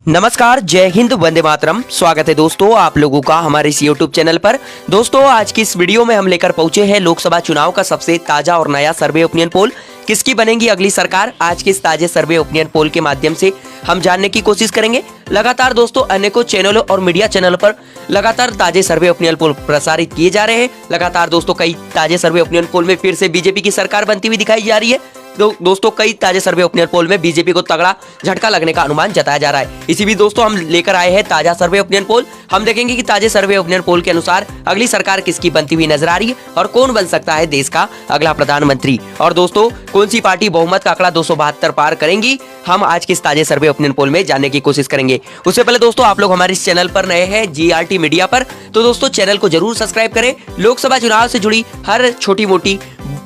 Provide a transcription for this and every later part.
नमस्कार, जय हिंद, वंदे मातरम। स्वागत है दोस्तों आप लोगों का हमारे इस YouTube चैनल पर। दोस्तों आज की इस वीडियो में हम लेकर पहुंचे हैं लोकसभा चुनाव का सबसे ताजा और नया सर्वे ओपिनियन पोल। किसकी बनेगी अगली सरकार, आज के इस ताजे सर्वे ओपिनियन पोल के माध्यम से हम जानने की कोशिश करेंगे। लगातार दोस्तों अनेकों चैनलों और मीडिया चैनलों पर लगातार ताजे सर्वे ओपिनियन पोल प्रसारित किए जा रहे हैं। लगातार दोस्तों कई ताजे सर्वे ओपिनियन पोल में फिर से बीजेपी की सरकार बनती हुई दिखाई जा रही है। दोस्तों कई ताजे सर्वे ओपिनियन पोल में बीजेपी को तगड़ा झटका लगने का अनुमान जताया जा रहा है। इसी भी दोस्तों हम लेकर आए हैं ताजा सर्वे ओपिनियन पोल। हम देखेंगे कि ताजे सर्वे ओपिनियन पोल के अनुसार अगली सरकार किसकी बनती हुई नजर आ रही है और कौन बन सकता है देश का अगला प्रधानमंत्री। और दोस्तों कौन सी पार्टी बहुमत का आंकड़ा 272 पार करेंगी, हम आज के इस ताजे सर्वे ओपिनियन पोल में जानने की कोशिश करेंगे। उससे पहले दोस्तों आप लोग हमारे इस चैनल पर नए हैं GRT मीडिया पर, तो दोस्तों चैनल को जरूर सब्सक्राइब करें। लोकसभा चुनाव से जुड़ी हर छोटी मोटी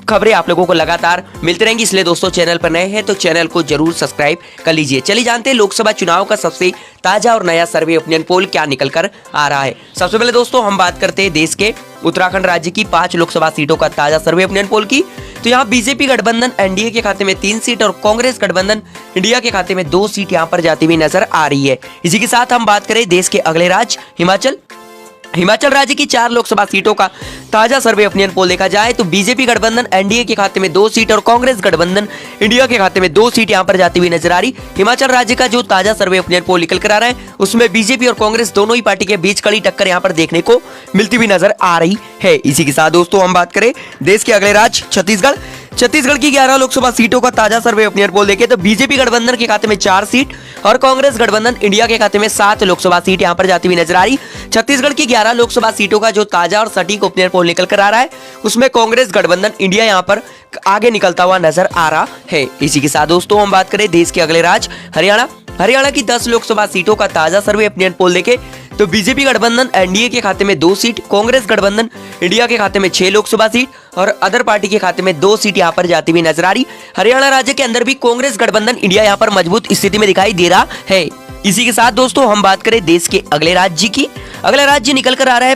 खबरें आप लोगों को लगातार मिलती रहेंगी, इसलिए दोस्तों चैनल पर नए हैं तो चैनल को जरूर सब्सक्राइब कर लीजिए। चलिए जानते हैं लोकसभा चुनाव का सबसे ताजा और नया सर्वे ओपिनियन पोल क्या निकल कर आ रहा है। सबसे पहले दोस्तों हम बात करते हैं देश के उत्तराखंड राज्य की 5 लोकसभा सीटों का ताजा सर्वे ओपिनियन पोल की। तो यहाँ बीजेपी गठबंधन NDA के खाते में 3 सीट और कांग्रेस गठबंधन इंडिया के खाते में 2 सीट यहाँ पर जाती हुई नजर आ रही है। इसी के साथ हम बात करें देश के अगले राज्य हिमाचल राज्य की 4 लोकसभा सीटों का ताजा सर्वे ओपिनियन पोल देखा जाए तो बीजेपी गठबंधन NDA के खाते में 2 सीट और कांग्रेस गठबंधन इंडिया के खाते में 2 सीट यहां पर जाती हुई नजर आ रही। हिमाचल राज्य का जो ताजा सर्वे ओपिनियन पोल निकल कर आ रहा है उसमें बीजेपी और कांग्रेस दोनों ही पार्टी के बीच कड़ी टक्कर यहां पर देखने को मिलती हुई नजर आ रही है। इसी के साथ दोस्तों हम बात करें देश के अगले राज्य छत्तीसगढ़ की 11 लोकसभा सीटों का ताजा सर्वे ओपिनियन पोल देखें तो बीजेपी गठबंधन के खाते में 4 सीट और कांग्रेस गठबंधन इंडिया के खाते में 7 लोकसभा सीट यहां पर जाती हुई नजर आ रही। छत्तीसगढ़ की 11 लोकसभा सीटों का जो ताजा और सटीक ओपिनियन पोल निकल कर आ रहा है उसमें कांग्रेस गठबंधन इंडिया यहां पर आगे निकलता हुआ नजर आ रहा है। इसी के साथ दोस्तों हम बात करें देश के अगले राज्य हरियाणा की 10 लोकसभा सीटों का ताजा सर्वे ओपिनियन पोल देखें तो बीजेपी गठबंधन NDA के खाते में 2 सीट, कांग्रेस गठबंधन इंडिया के खाते में 6 लोकसभा सीट और अदर पार्टी के खाते में 2 सीट यहां पर जाती हुई नजर आ रही। हरियाणा राज्य के अंदर भी कांग्रेस गठबंधन इंडिया यहां पर मजबूत स्थिति में दिखाई दे रहा है। इसी के साथ दोस्तों हम बात करें देश के अगले राज्य की। अगला राज्य निकल कर आ रहा है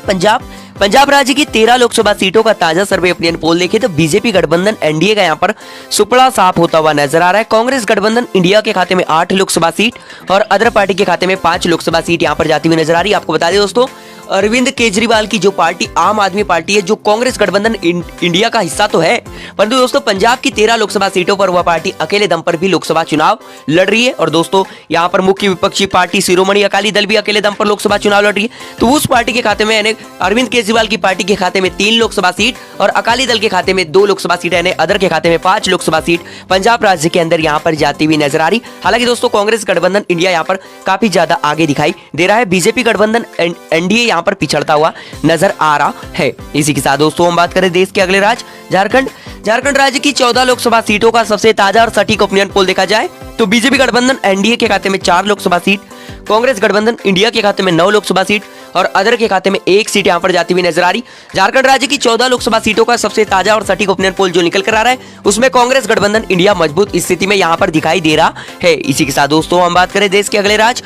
पंजाब राज्य की 13 लोकसभा सीटों का ताजा सर्वे ओपिनियन पोल देखें तो बीजेपी गठबंधन NDA का यहाँ पर सुपड़ा साफ होता हुआ नजर आ रहा है। कांग्रेस गठबंधन इंडिया के खाते में 8 लोकसभा सीट और अदर पार्टी के खाते में 5 लोकसभा सीट यहाँ पर जाती हुई नजर आ रही है। आपको बता दें दोस्तों अरविंद केजरीवाल की जो पार्टी आम आदमी पार्टी है जो कांग्रेस गठबंधन इंडिया का हिस्सा तो है, परंतु दोस्तों पंजाब की 13 लोकसभा सीटों पर वह पार्टी अकेले दम पर भी लोकसभा चुनाव लड़ रही है। और दोस्तों यहाँ पर मुख्य विपक्षी पार्टी शिरोमणि अकाली दल भी अकेले दम पर लोकसभा चुनाव लड़ रही है। तो उस पार्टी के खाते में यानी अरविंद केजरीवाल की पार्टी के खाते में 3 लोकसभा सीट और अकाली दल के खाते में 2 लोकसभा सीट यानी अदर के खाते में 5 लोकसभा सीट पंजाब राज्य के अंदर यहाँ पर जाती हुई नजर आ रही। हालांकि दोस्तों कांग्रेस गठबंधन इंडिया यहाँ पर काफी ज्यादा आगे दिखाई दे रहा है, बीजेपी गठबंधन NDA यहाँ पर पिछड़ता हुआ नजर आ रहा है। इसी के साथ दोस्तों हम बात करें देश के अगले राज्य झारखंड राज्य की 14 लोकसभा सीटों का सबसे ताजा और सटीक ओपिनियन पोल देखा जाए तो बीजेपी गठबंधन NDA के खाते में 4 लोकसभा सीट, कांग्रेस गठबंधन इंडिया के खाते में 9 लोकसभा सीट और अदर के खाते में 1 सीट यहां पर जाती हुई नजर आ रही। झारखंड राज्य की 14 लोकसभा सीटों का सबसे ताजा और सटीक ओपिनियन पोल जो निकल कर आ रहा है उसमें कांग्रेस गठबंधन इंडिया मजबूत स्थिति में यहां पर दिखाई दे रहा है। इसी के साथ दोस्तों हम बात करें देश के अगले राज्य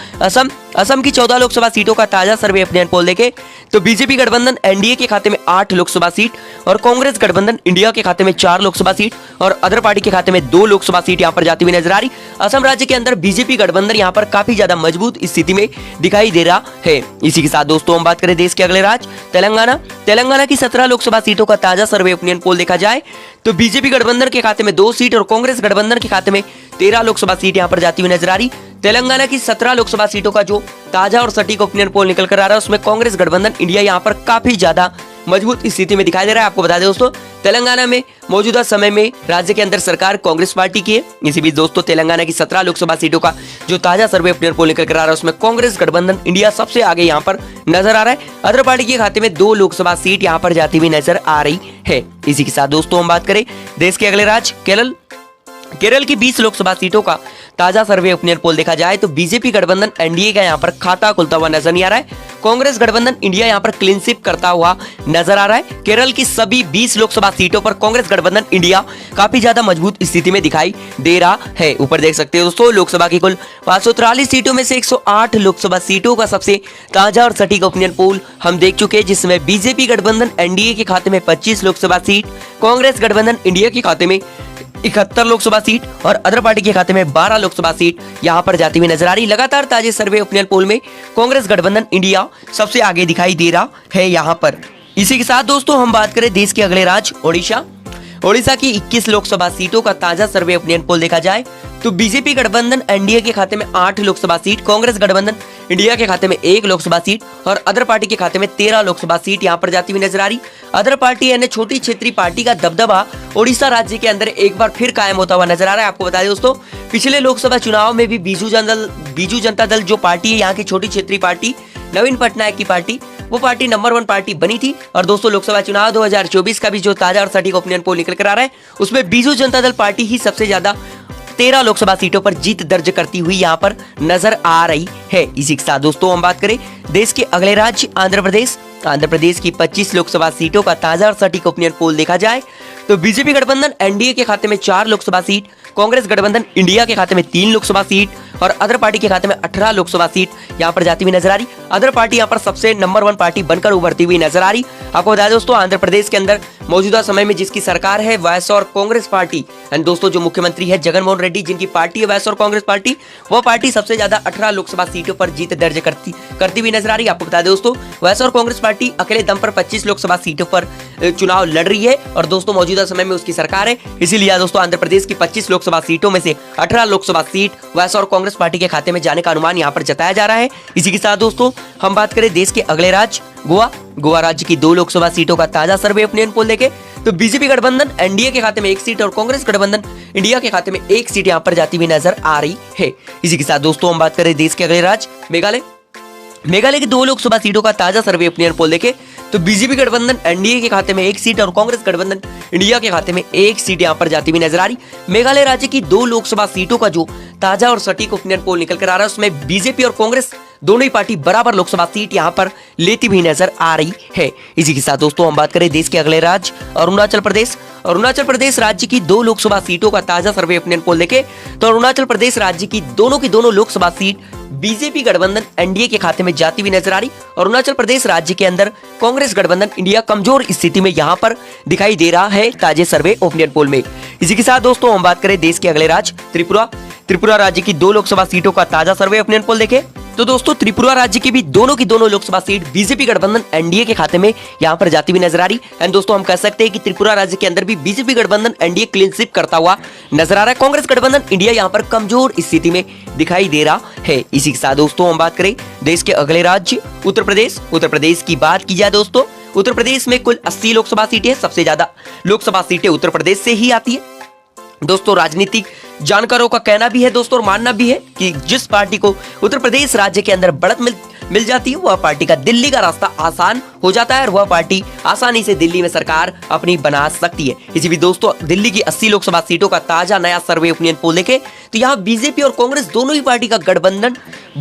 असम की 14 लोकसभा सीटों का ताजा सर्वे ओपिनियन पोल देखें तो बीजेपी गठबंधन NDA के खाते में 8 लोकसभा सीट और कांग्रेस गठबंधन इंडिया के खाते में 4 लोकसभा सीट और अदर पार्टी के खाते में 2 लोकसभा सीट यहां पर जाती हुई नजर आ रही। असम राज्य के अंदर बीजेपी गठबंधन यहां पर काफी ज्यादा मजबूत स्थिति में दिखाई दे रहा है। इसी के साथ दोस्तों हम बात करें देश के अगले राज्य तेलंगाना की 17 लोकसभा सीटों का ताजा सर्वे ओपिनियन पोल देखा जाए तो बीजेपी गठबंधन के खाते में 2 सीट और कांग्रेस गठबंधन के खाते में 13 लोकसभा सीट यहां पर जाती हुई नजर आ रही। तेलंगाना की 17 लोकसभा सीटों का जो ताजा और सटीक ओपिनियन पोल निकल कर आ रहा है उसमें कांग्रेस गठबंधन इंडिया यहां पर काफी ज्यादा मजबूत स्थिति में दिखाई दे रहा है। आपको बता दें दोस्तों तेलंगाना में मौजूदा समय में राज्य के अंदर सरकार कांग्रेस पार्टी की है। इसी बीच दोस्तों तेलंगाना की 17 लोकसभा सीटों का जो ताजा सर्वे ओपिनियन पोल निकल कर आ रहा है उसमें कांग्रेस गठबंधन इंडिया सबसे आगे यहाँ पर नजर आ रहा है। अदर पार्टी के खाते में 2 लोकसभा सीट यहाँ पर जाती हुई नजर आ रही है। इसी के साथ दोस्तों हम बात करें देश के अगले राज्य केरल की 20 लोकसभा सीटों का ताजा सर्वे ओपिनियन पोल देखा जाए तो बीजेपी गठबंधन NDA का यहाँ पर खाता खुलता हुआ नजर नहीं आ रहा है। कांग्रेस गठबंधन इंडिया यहाँ पर क्लीन स्वीप करता हुआ नजर आ रहा है। केरल की सभी 20 लोकसभा सीटों पर कांग्रेस गठबंधन इंडिया काफी ज्यादा मजबूत स्थिति में दिखाई दे रहा है। ऊपर देख सकते हो दोस्तों लोकसभा की कुल 543 सीटों में से 108 लोकसभा सीटों का सबसे ताजा और सटीक ओपिनियन पोल हम देख चुके हैं, जिसमें बीजेपी गठबंधन NDA के खाते में 25 लोकसभा सीट, कांग्रेस गठबंधन इंडिया के खाते में 71 लोकसभा सीट और अदर पार्टी के खाते में 12 लोकसभा सीट यहां पर जाती हुई नजर आ रही। लगातार ताजे सर्वे ओपिनियन पोल में कांग्रेस गठबंधन इंडिया सबसे आगे दिखाई दे रहा है यहां पर। इसी के साथ दोस्तों हम बात करें देश के अगले राज्य ओडिशा की 21 लोकसभा सीटों का ताजा सर्वे ओपिनियन पोल देखा जाए तो बीजेपी गठबंधन एनडीए के खाते में 8 लोकसभा सीट, कांग्रेस गठबंधन इंडिया के खाते में 1 लोकसभा सीट और अदर पार्टी के खाते में 13 लोकसभा सीट यहां पर जाती हुई नजर आ रही। अदर पार्टी यानी छोटी क्षेत्रीय पार्टी का दबदबा ओडिशा राज्य के अंदर एक बार फिर कायम होता हुआ नजर आ रहा है। आपको बता दें दोस्तों, पिछले लोकसभा चुनाव में भी बीजू जनता दल जो पार्टी है, यहाँ की छोटी क्षेत्रीय पार्टी, नवीन पटनायक की पार्टी, वो पार्टी नंबर 1 पार्टी बनी थी। और दोस्तों लोकसभा चुनाव 2024 का भी जो ताजा और सटीक ओपिनियन पोल निकल कर आ रहा है, उसमें बीजू जनता दल पार्टी ही सबसे ज्यादा 13 लोकसभा सीटों पर जीत दर्ज करती हुई यहां पर नजर आ रही है। इसी के साथ दोस्तों हम बात करें देश के अगले राज्य आंध्र प्रदेश की 25 लोकसभा सीटों का ताजा और सटीक ओपिनियन पोल देखा जाए तो बीजेपी गठबंधन एनडीए के खाते में 4 लोकसभा सीट, कांग्रेस गठबंधन इंडिया के खाते में 3 लोकसभा सीट और अदर पार्टी के खाते में 18 लोकसभा सीट यहां पर जाती हुई नजर आ रही। अदर पार्टी यहां पर सबसे नंबर 1 पार्टी बनकर उभरती हुई नजर आ रही। आपको बता दें दोस्तों, आंध्र प्रदेश के अंदर मौजूदा समय में जिसकी सरकार है वायएसआर कांग्रेस पार्टी, एंड दोस्तों जो मुख्यमंत्री है जगनमोहन रेड्डी, जिनकी पार्टी है वायएसआर कांग्रेस पार्टी, वो पार्टी सबसे ज्यादा 18 लोकसभा सीटों पर जीत दर्ज करती हुई नजर आ रही है। आपको बता दें दोस्तों, वायएसआर कांग्रेस पार्टी अकेले दम पर 25 लोकसभा सीटों पर चुनाव लड़ रही है और दोस्तों मौजूदा समय में उसकी सरकार है। इसीलिए दोस्तों आंध्र प्रदेश की 25 लोकसभा सीटों में से 18 Lok Sabha seat YSR Congress party के खाते में जाने का अनुमान यहां पर जताया जा रहा है। इसी के साथ दोस्तों हम बात करें देश के अगले राज्य गोवा राज्य की 2 लोकसभा सीटों का ताजा सर्वे ओपिनियन पोल देखें तो बीजेपी गठबंधन एनडीए के खाते में 1 सीट और कांग्रेस गठबंधन इंडिया के खाते में 1 सीट यहां पर जाती हुई नजर आ रही है। इसी के साथ दोस्तों हम बात करें देश के अगले राज्य मेघालय की 2 लोकसभा सीटों का ताजा सर्वे ओपिनियन पोल देखें तो बीजेपी गठबंधन एनडीए के खाते में 1 सीट और कांग्रेस गठबंधन इंडिया के खाते में 1 सीट यहां पर जाती हुई नजर आ रही। मेघालय राज्य की 2 लोकसभा सीटों का जो ताजा और सटीक ओपिनियन पोल निकल कर आ रहा है, उसमें बीजेपी और कांग्रेस दोनों ही पार्टी बराबर लोकसभा सीट यहां पर लेती हुई नजर आ रही है। इसी के साथ दोस्तों हम बात करें देश के अगले राज्य अरुणाचल प्रदेश राज्य की 2 लोकसभा सीटों का ताजा सर्वे ओपिनियन पोल देखें तो अरुणाचल प्रदेश राज्य की दोनों लोकसभा सीट बीजेपी गठबंधन एनडीए के खाते में जाती हुई नजर आ रही। अरुणाचल प्रदेश राज्य के अंदर कांग्रेस गठबंधन इंडिया कमजोर स्थिति में यहां पर दिखाई दे रहा है ताजे सर्वे ओपिनियन पोल में। इसी के साथ दोस्तों हम बात करें देश के अगले राज्य त्रिपुरा राज्य की 2 लोकसभा सीटों का ताजा सर्वे ओपिनियन पोल देखें तो दोस्तों त्रिपुरा राज्य की भी दोनों लोकसभा सीट बीजेपी गठबंधन एनडीए के खाते में यहां पर जाती हुई नजर आ रही। एंड दोस्तों हम कह सकते हैं कि त्रिपुरा राज्य के अंदर भी बीजेपी गठबंधन एनडीए क्लीन स्वीप करता हुआ नजर आ रहा है। कांग्रेस गठबंधन इंडिया यहां पर कमजोर स्थिति में दिखाई दे रहा है। इसी के साथ दोस्तों हम बात करें देश के अगले राज्य उत्तर प्रदेश की बात की जाए दोस्तों, उत्तर प्रदेश में कुल 80 लोकसभा सीटें, सबसे ज्यादा लोकसभा सीटें उत्तर प्रदेश से ही आती है। दोस्तों राजनीतिक जानकारों का कहना भी है दोस्तों और मानना भी है कि जिस पार्टी को उत्तर प्रदेश राज्य के अंदर बढ़त मिल जाती है, वह पार्टी का दिल्ली का रास्ता आसान हो जाता है और वह पार्टी आसानी से दिल्ली में सरकार अपनी बना सकती है। इसी भी दोस्तों दिल्ली की 80 लोकसभा सीटों का ताजा नया सर्वे ओपिनियन पोल देखें तो यहाँ बीजेपी और कांग्रेस दोनों ही पार्टी का गठबंधन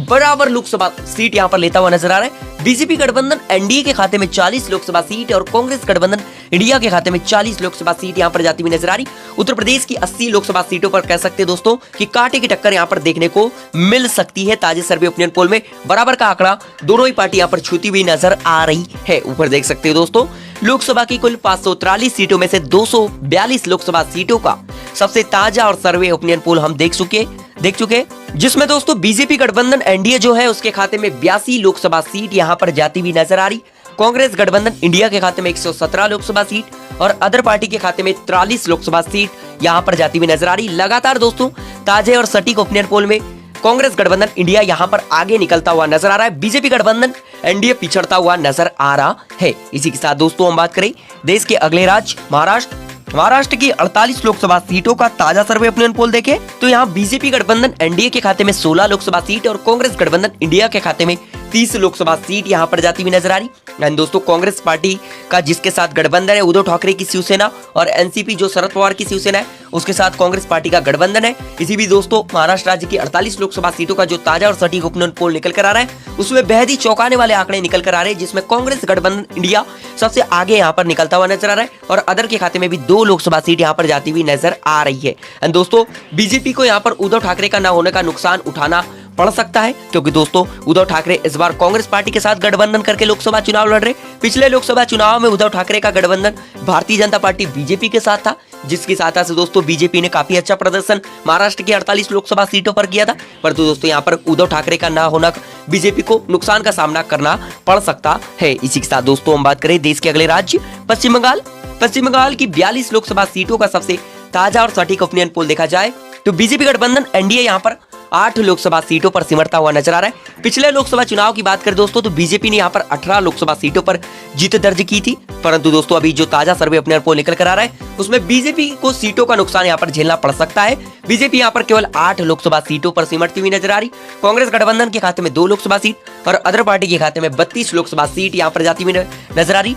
बराबर लोकसभा सीट यहाँ पर लेता हुआ नजर आ रहा है। बीजेपी गठबंधन एनडीए के खाते में 40 लोकसभा सीट और कांग्रेस गठबंधन इंडिया के खाते में 40 लोकसभा सीट यहाँ पर जाती हुई नजर आ रही। उत्तर प्रदेश की 80 लोकसभा सीटों पर कह सकते हैं दोस्तों कि कांटे की टक्कर यहाँ पर देखने को मिल सकती है। ताजे सर्वे ओपिनियन पोल में बराबर का आंकड़ा दोनों ही पार्टी यहाँ पर छूती हुई नजर आ रही है। ऊपर देख सकते हो दोस्तों, लोकसभा की कुल 543 सीटों में से 242 लोकसभा सीटों का सबसे ताजा और सर्वे ओपिनियन पोल हम देख चुके, जिसमें दोस्तों बीजेपी गठबंधन एनडीए जो है उसके खाते में 82 लोकसभा सीट यहां पर जाती हुई नजर आ रही। कांग्रेस गठबंधन इंडिया के खाते में 117 लोकसभा सीट और अदर पार्टी के खाते में 43 लोकसभा सीट यहां पर जाती हुई नजर आ रही। लगातार दोस्तों ताजे और सटीक ओपिनियन पोल में कांग्रेस गठबंधन इंडिया यहां पर आगे निकलता हुआ नजर आ रहा है, बीजेपी गठबंधन एनडीए पिछड़ता हुआ नजर आ रहा है। इसी के साथ दोस्तों हम बात करें देश के अगले राज्य महाराष्ट्र की 48 लोकसभा सीटों का ताजा सर्वे ओपिनियन पोल देखें तो यहाँ बीजेपी गठबंधन एनडीए के खाते में 16 लोकसभा सीट और कांग्रेस गठबंधन इंडिया के खाते में 30 लोकसभा सीट यहाँ पर जाती हुई नजर आ रही। एंड दोस्तों कांग्रेस पार्टी का जिसके साथ गठबंधन है उद्धव ठाकरे की शिवसेना और एनसीपी जो शरद पवार की शिवसेना है उसके साथ कांग्रेस पार्टी का गठबंधन है। इसी भी दोस्तों महाराष्ट्र राज्य की 48 लोकसभा सीटों का जो ताजा और सटीक ओपिनियन पोल निकल कर आ रहा है उसमें बेहद ही चौंकाने वाले आंकड़े निकल कर आ रहे हैं, जिसमें कांग्रेस गठबंधन इंडिया सबसे आगे यहाँ पर निकलता हुआ नजर आ रहा है और अदर के खाते में भी 2 लोकसभा सीट यहाँ पर जाती हुई नजर आ रही है। एंड दोस्तों बीजेपी को यहाँ पर उद्धव ठाकरे का न होने का नुकसान उठाना पड़ सकता है, क्योंकि दोस्तों उद्धव ठाकरे इस बार कांग्रेस पार्टी के साथ गठबंधन करके लोकसभा चुनाव लड़ रहे। पिछले लोकसभा चुनाव में उद्धव ठाकरे का गठबंधन भारतीय जनता पार्टी बीजेपी के साथ था, जिसके साथ से दोस्तों बीजेपी ने काफी अच्छा प्रदर्शन महाराष्ट्र की 48 लोकसभा सीटों पर किया था, परंतु दोस्तों यहाँ पर उद्धव ठाकरे का ना होना बीजेपी को नुकसान का सामना करना पड़ सकता है। इसी के साथ दोस्तों हम बात करें देश के अगले राज्य पश्चिम बंगाल। पश्चिम बंगाल की 42 लोकसभा सीटों का सबसे ताजा और सटीक ओपिनियन पोल देखा जाए तो बीजेपी गठबंधन एनडीए यहाँ पर 8 लोकसभा सीटों पर सिमरता हुआ नजर आ रहा है। पिछले लोकसभा चुनाव की बात करें दोस्तों तो बीजेपी ने यहाँ पर 18 लोकसभा सीटों पर जीत दर्ज की थी, परंतु दोस्तों अभी जो ताजा सर्वे ओपिनियन पोल निकल कर आ रहा है उसमें बीजेपी को सीटों का नुकसान यहाँ पर झेलना पड़ सकता है। बीजेपी यहाँ पर केवल 8 लोकसभा सीटों पर सिमटती हुई नजर आ रही। कांग्रेस गठबंधन के खाते में 2 लोकसभा सीट और अदर पार्टी के खाते में 32 लोकसभा सीट यहाँ पर जाती हुई नजर आ रही।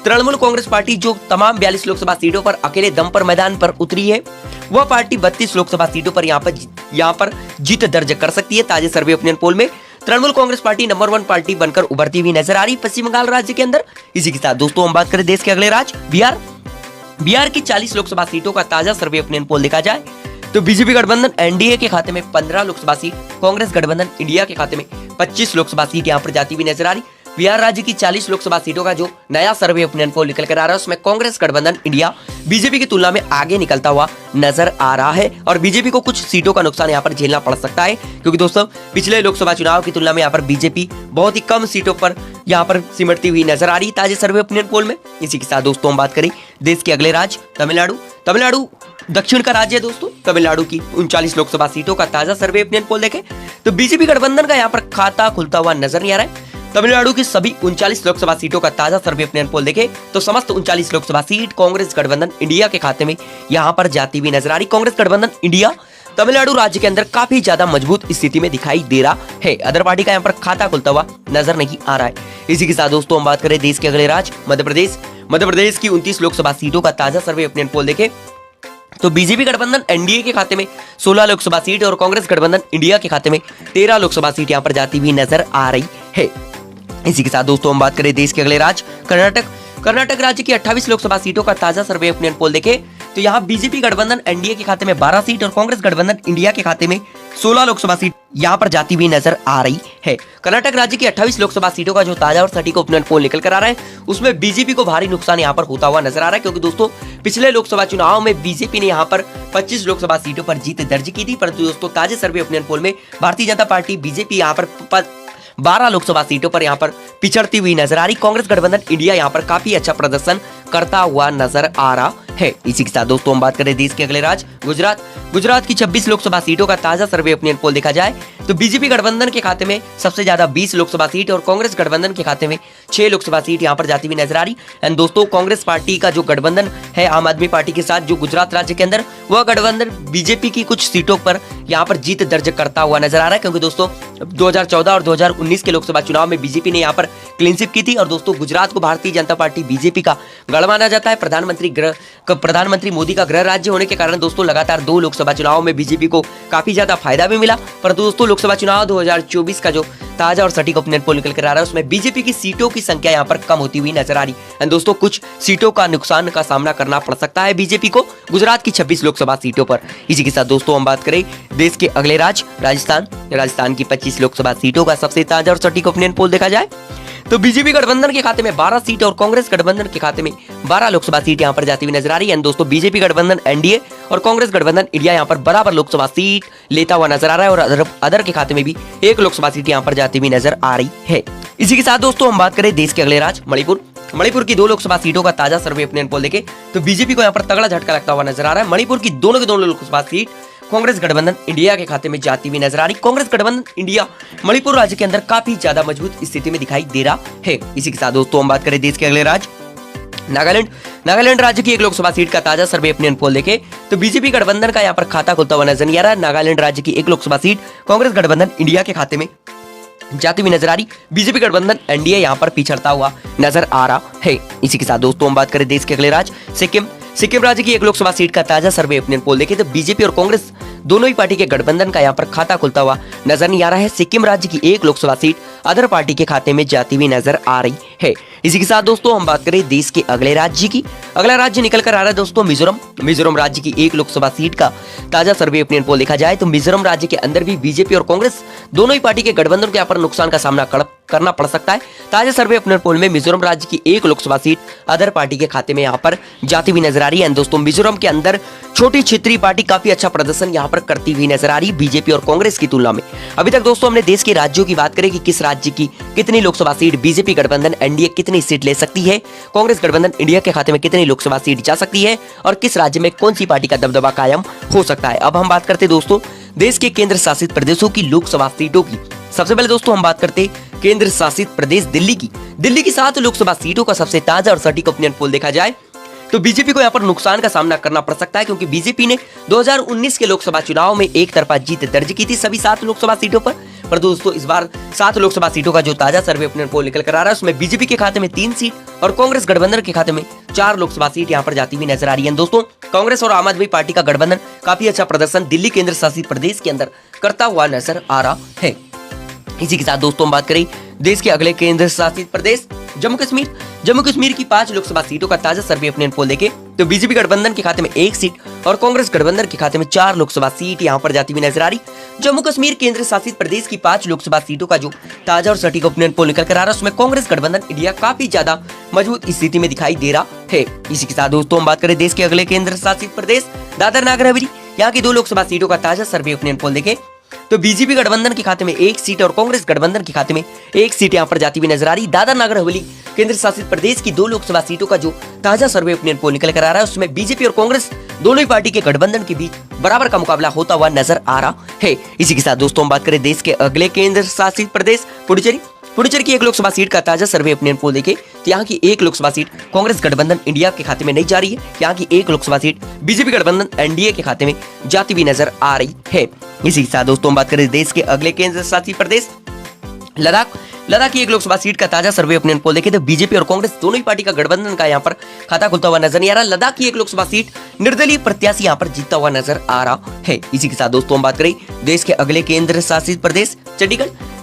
तृणमूल कांग्रेस पार्टी जो तमाम 42 लोकसभा सीटों पर अकेले दम पर मैदान पर उतरी है, वह पार्टी 32 लोकसभा सीटों पर यहाँ पर जीत दर्ज कर सकती है। ताजे सर्वे ओपिनियन पोल में Trinamool Congress party number 1 party बनकर उभरती हुई नजर आ रही पश्चिम बंगाल राज्य के अंदर। इसी के साथ दोस्तों हम बात करें देश के अगले राज्य बिहार। बिहार की 40 लोकसभा सीटों का ताजा सर्वे ओपिनियन पोल देखा जाए तो बीजेपी गठबंधन एनडीए के खाते में 15 लोकसभा सीट, कांग्रेस गठबंधन इंडिया के खाते में 25 लोकसभा सीट यहाँ पर जाती हुई नजर आ रही। बिहार राज्य की 40 लोकसभा सीटों का जो नया सर्वे ओपिनियन पोल निकल कर आ रहा है उसमें कांग्रेस गठबंधन इंडिया बीजेपी की तुलना में आगे निकलता हुआ नजर आ रहा है और बीजेपी को कुछ सीटों का नुकसान यहाँ पर झेलना पड़ सकता है, क्योंकि दोस्तों पिछले लोकसभा चुनाव की तुलना में यहाँ पर बीजेपी बहुत ही कम सीटों पर यहाँ पर सिमटती हुई नजर आ रही ताजे सर्वे ओपिनियन पोल में। इसी के साथ दोस्तों हम बात करें देश के अगले राज्य तमिलनाडु। तमिलनाडु दक्षिण का राज्य है दोस्तों। तमिलनाडु की 39 लोकसभा सीटों का ताजा सर्वे ओपिनियन पोल देखें तो बीजेपी गठबंधन का यहाँ पर खाता खुलता हुआ नजर नहीं आ रहा है। तमिलनाडु की सभी 39 लोकसभा सीटों का ताजा सर्वे ओपिनियन पोल देखें तो समस्त 39 लोकसभा सीट कांग्रेस गठबंधन इंडिया के खाते में यहां पर जाती हुई नजर आ रही। कांग्रेस गठबंधन इंडिया तमिलनाडु राज्य के अंदर काफी ज्यादा मजबूत स्थिति में दिखाई दे रहा है। अदर पार्टी का यहाँ पर खाता खुलता हुआ नजर नहीं आ रहा है। इसी के साथ दोस्तों हम बात करें देश के अगले राज्य मध्य प्रदेश। मध्य प्रदेश की 29 लोकसभा सीटों का ताजा सर्वे ओपिनियन पोल देखें तो बीजेपी गठबंधन एनडीए के खाते में 16 लोकसभा सीट और कांग्रेस गठबंधन इंडिया के खाते में 13 लोकसभा सीट यहाँ पर जाती हुई नजर आ रही है। इसी के साथ दोस्तों हम बात करें देश के अगले राज्य कर्नाटक। कर्नाटक राज्य की 28 लोकसभा सीटों का ताजा सर्वे ओपिनियन पोल देखें तो यहाँ बीजेपी गठबंधन एनडीए के खाते में 12 सीट और कांग्रेस गठबंधन इंडिया के खाते में 16 लोकसभा सीट यहाँ पर जाती हुई नजर आ रही है। कर्नाटक राज्य की 28 लोकसभा सीटों का जो ताजा और सटीक ओपिनियन पोल निकल कर आ रहा है उसमें बीजेपी को भारी नुकसान यहाँ पर होता हुआ नजर आ रहा है, क्योंकि दोस्तों पिछले लोकसभा चुनाव में बीजेपी ने यहाँ पर 25 लोकसभा सीटों पर जीत दर्ज की थी, परंतु दोस्तों ताजे सर्वे ओपिनियन पोल में भारतीय जनता पार्टी बीजेपी यहाँ पर 12 लोकसभा सीटों पर यहाँ पर पिछड़ती हुई नजर आ रही। कांग्रेस गठबंधन इंडिया यहाँ पर काफी अच्छा प्रदर्शन करता हुआ नजर आ रहा है। इसी के साथ दोस्तों हम बात करें देश के अगले राज्य गुजरात। गुजरात की 26 लोकसभा सीटों का ताजा सर्वे ओपिनियन पोल देखा जाए तो बीजेपी गठबंधन के खाते में सबसे ज्यादा 20 लोकसभा सीट और कांग्रेस गठबंधन के खाते में 6 लोकसभा सीट यहाँ पर जाती हुई नजर आ रही। एंड दोस्तों कांग्रेस पार्टी का जो गठबंधन है आम आदमी पार्टी के साथ जो गुजरात राज्य के अंदर, वह गठबंधन बीजेपी की कुछ सीटों पर यहाँ पर जीत दर्ज करता हुआ नजर आ रहा है, क्योंकि दोस्तों 2014 और 2019 के लोकसभा चुनाव में बीजेपी ने यहाँ पर क्लीन स्वीप की थी और दोस्तों गुजरात को भारतीय जनता पार्टी बीजेपी का गढ़ माना जाता है। प्रधानमंत्री मोदी का गृह राज्य होने के कारण दोस्तों लगातार 2 लोकसभा चुनाव में बीजेपी को काफी ज्यादा फायदा भी मिला, परंतु दोस्तों लोकसभा चुनाव 2024 का जो ताजा और सटीक ओपिनियन पोल निकल कर आ रहा है उसमें बीजेपी की सीटों की संख्या यहाँ पर कम होती हुई नजर आ रही है। दोस्तों कुछ सीटों का नुकसान का सामना करना पड़ सकता है बीजेपी को गुजरात की 26 लोकसभा सीटों पर। इसी के साथ दोस्तों हम बात करें देश के अगले राज्य राजस्थान। राजस्थान की 25 लोकसभा सीटों का सबसे ताजा और सटीक ओपिनियन पोल देखा जाए तो बीजेपी गठबंधन के खाते में 12 सीट और कांग्रेस गठबंधन के खाते में 12 लोकसभा सीट यहां पर जाती हुई नजर आ रही है। दोस्तों बीजेपी गठबंधन एनडीए और कांग्रेस गठबंधन इंडिया यहां पर बराबर लोकसभा सीट लेता हुआ नजर आ रहा है और अदर के खाते में भी 1 लोकसभा सीट यहां पर जाती हुई नजर आ रही है। इसी के साथ दोस्तों हम बात करें देश के अगले राज्य मणिपुर। मणिपुर की 2 लोकसभा सीटों का ताजा सर्वे ओपिनियन पोल देखें तो बीजेपी को यहाँ पर तगड़ा झटका लगता हुआ नजर आ रहा है। मणिपुर की दोनों के दोनों लोकसभा सीट कांग्रेस गठबंधन इंडिया के खाते में जाती हुई नजर आ रही। कांग्रेस गठबंधन इंडिया मणिपुर राज्य के अंदर काफी ज्यादा मजबूत स्थिति में दिखाई दे रहा है। इसी के साथ दोस्तों हम बात करें देश के अगले राज्य नागालैंड। नागालैंड राज्य की 1 लोकसभा सीट का ताजा सर्वे ओपिनियन पोल देखें तो बीजेपी गठबंधन का यहाँ पर खाता खुलता हुआ नजर नहीं आ रहा है। नागालैंड राज्य की 1 लोकसभा सीट कांग्रेस गठबंधन इंडिया के खाते में जाती हुई नजर आ रही। बीजेपी गठबंधन एनडीए यहाँ पर पिछड़ता हुआ नजर आ रहा है। इसी के साथ दोस्तों हम बात करें देश के अगले राज्य सिक्किम। सिक्किम राज्य की 1 लोकसभा सीट का ताजा सर्वे ओपिनियन पोल देखें तो बीजेपी और कांग्रेस दोनों ही पार्टी के गठबंधन का यहाँ पर खाता खुलता हुआ नजर नहीं आ रहा है। सिक्किम राज्य की 1 लोकसभा सीट अदर पार्टी के खाते में जाती हुई नजर आ रही है। इसी के साथ दोस्तों हम बात करें देश के अगले राज्य की। अगला राज्य निकल कर आ रहा है दोस्तों मिजोरम। मिजोरम राज्य की 1 लोकसभा सीट का ताजा सर्वे ओपिनियन पोल देखा जाए तो मिजोरम राज्य के अंदर भी बीजेपी और कांग्रेस दोनों ही पार्टी के गठबंधन के यहाँ पर नुकसान का सामना करना पड़ सकता है। ताजा सर्वे अपने पोल में मिजोरम राज्य की एक लोकसभा सीट अदर पार्टी के खाते में यहाँ पर जाती हुई नजर आ रही है। दोस्तों मिजोरम के अंदर छोटी क्षेत्रीय पार्टी काफी अच्छा प्रदर्शन यहाँ पर करती हुई नजर आ रही है बीजेपी और कांग्रेस की तुलना में। अभी तक दोस्तों हमने देश के राज्यों की बात करें कि किस राज्य की कितनी लोकसभा सीट बीजेपी गठबंधन एनडीए कितनी सीट ले सकती है, कांग्रेस गठबंधन इंडिया के खाते में कितनी लोकसभा सीट जा सकती है और किस राज्य में कौन सी पार्टी का दबदबा कायम हो सकता है। अब हम बात करते दोस्तों देश के केंद्र शासित प्रदेशों की लोकसभा सीटों की। सबसे पहले दोस्तों हम बात करते केंद्र शासित प्रदेश दिल्ली की 7 लोकसभा सीटों का सबसे ताजा और सटीक ओपिनियन पोल देखा जाए तो बीजेपी को यहाँ पर नुकसान का सामना करना पड़ सकता है, क्योंकि बीजेपी ने 2019 के लोकसभा चुनाव में एक तरफा जीत दर्ज की थी सभी 7 लोकसभा सीटों पर दोस्तों इस बार 7 लोकसभा सीटों का जो ताजा सर्वे ओपिनियन पोल निकल कर आ रहा है उसमें बीजेपी के खाते में 3 सीट और कांग्रेस गठबंधन के खाते में 4 लोकसभा सीट यहाँ पर जाती हुई नजर आ रही है। दोस्तों कांग्रेस और आम आदमी पार्टी का गठबंधन काफी अच्छा प्रदर्शन दिल्ली केंद्र शासित प्रदेश के अंदर करता हुआ नजर आ रहा है। इसी के साथ दोस्तों हम बात करें देश के अगले केंद्र शासित प्रदेश जम्मू कश्मीर की 5 लोकसभा सीटों का ताजा सर्वे ओपिनियन पोल देखे तो बीजेपी गठबंधन के खाते में 1 सीट और कांग्रेस गठबंधन के खाते में 4 लोकसभा सीट यहां पर जाती हुई नजर आ रही। जम्मू कश्मीर केंद्र शासित प्रदेश की 5 लोकसभा सीटों का जो ताजा और सटीक ओपिनियन पोल निकल कर आ रहा है उसमें कांग्रेस गठबंधन इंडिया काफी ज्यादा मजबूत स्थिति में दिखाई दे रहा है। इसी के साथ दोस्तों हम बात करें देश के अगले केंद्र शासित प्रदेश दादर नगर हवेली, यहाँ की 2 लोकसभा सीटों का ताजा सर्वे ओपिनियन पोल देखे तो बीजेपी गठबंधन के खाते में 1 सीट और कांग्रेस गठबंधन के खाते में 1 सीट यहां पर जाती हुई नजर आ रही। दादर नगर हवेली केंद्र शासित प्रदेश की 2 लोकसभा सीटों का जो ताजा सर्वे ओपिनियन पोल निकल कर आ रहा है उसमें बीजेपी और कांग्रेस दोनों ही पार्टी के गठबंधन के बीच बराबर का मुकाबला होता हुआ नजर आ रहा है। इसी के साथ दोस्तों हम बात करें देश के अगले केंद्र शासित प्रदेश पुडुचेरी की 1 लोकसभा सीट का ताजा सर्वे ओपिनियन पोल देखे तो यहाँ की 1 लोकसभा सीट कांग्रेस गठबंधन इंडिया के खाते में नहीं जा रही है, यहाँ की 1 लोकसभा सीट बीजेपी गठबंधन एनडीए के खाते में जाती हुई नजर आ रही है। इसी के साथ दोस्तों हम बात करें देश के अगले केंद्र शासित प्रदेश लद्दाख की 1 लोकसभा सीट का ताजा सर्वे ओपिनियन पोल देखे तो बीजेपी और कांग्रेस दोनों ही पार्टी का गठबंधन का यहाँ पर खाता खुलता हुआ नजर नहीं आ रहा। लद्दाख की 1 लोकसभा सीट निर्दलीय प्रत्याशी यहाँ पर जीतता हुआ नजर आ रहा है। इसी के साथ दोस्तों हम बात करें देश के अगले केंद्र शासित प्रदेश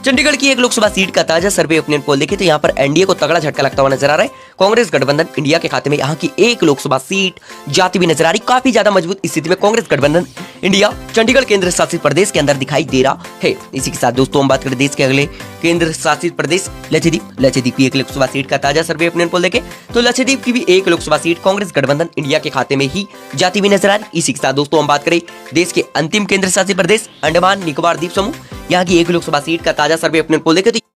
चंडीगढ़ की 1 लोकसभा सीट का ताजा सर्वे ओपिनियन पोल देखे तो यहाँ पर एनडीए को तगड़ा झटका लगता हुआ नजर आ रहा है। कांग्रेस गठबंधन इंडिया के खाते में यहाँ की 1 लोकसभा सीट जाती हुई नजर आ रही। काफी ज्यादा मजबूत स्थिति में कांग्रेस गठबंधन इंडिया चंडीगढ़ केंद्र शासित प्रदेश के अंदर दिखाई दे रहा है। इसी के साथ दोस्तों हम बात करें देश के अगले केंद्र शासित प्रदेश लक्षद्वीप की 1 लोकसभा सीट का ताजा सर्वे ओपिनियन पोल देखे तो लक्षद्वीप की भी 1 लोकसभा सीट कांग्रेस गठबंधन इंडिया के खाते में ही जाती हुई नजर आ रही। इसी के साथ दोस्तों हम बात करें देश के अंतिम केंद्र शासित प्रदेश अंडमान निकोबार द्वीप समूह, यहाँ की 1 लोकसभा सीट का ताजा सर्वे ओपिनियन पोल देखे तो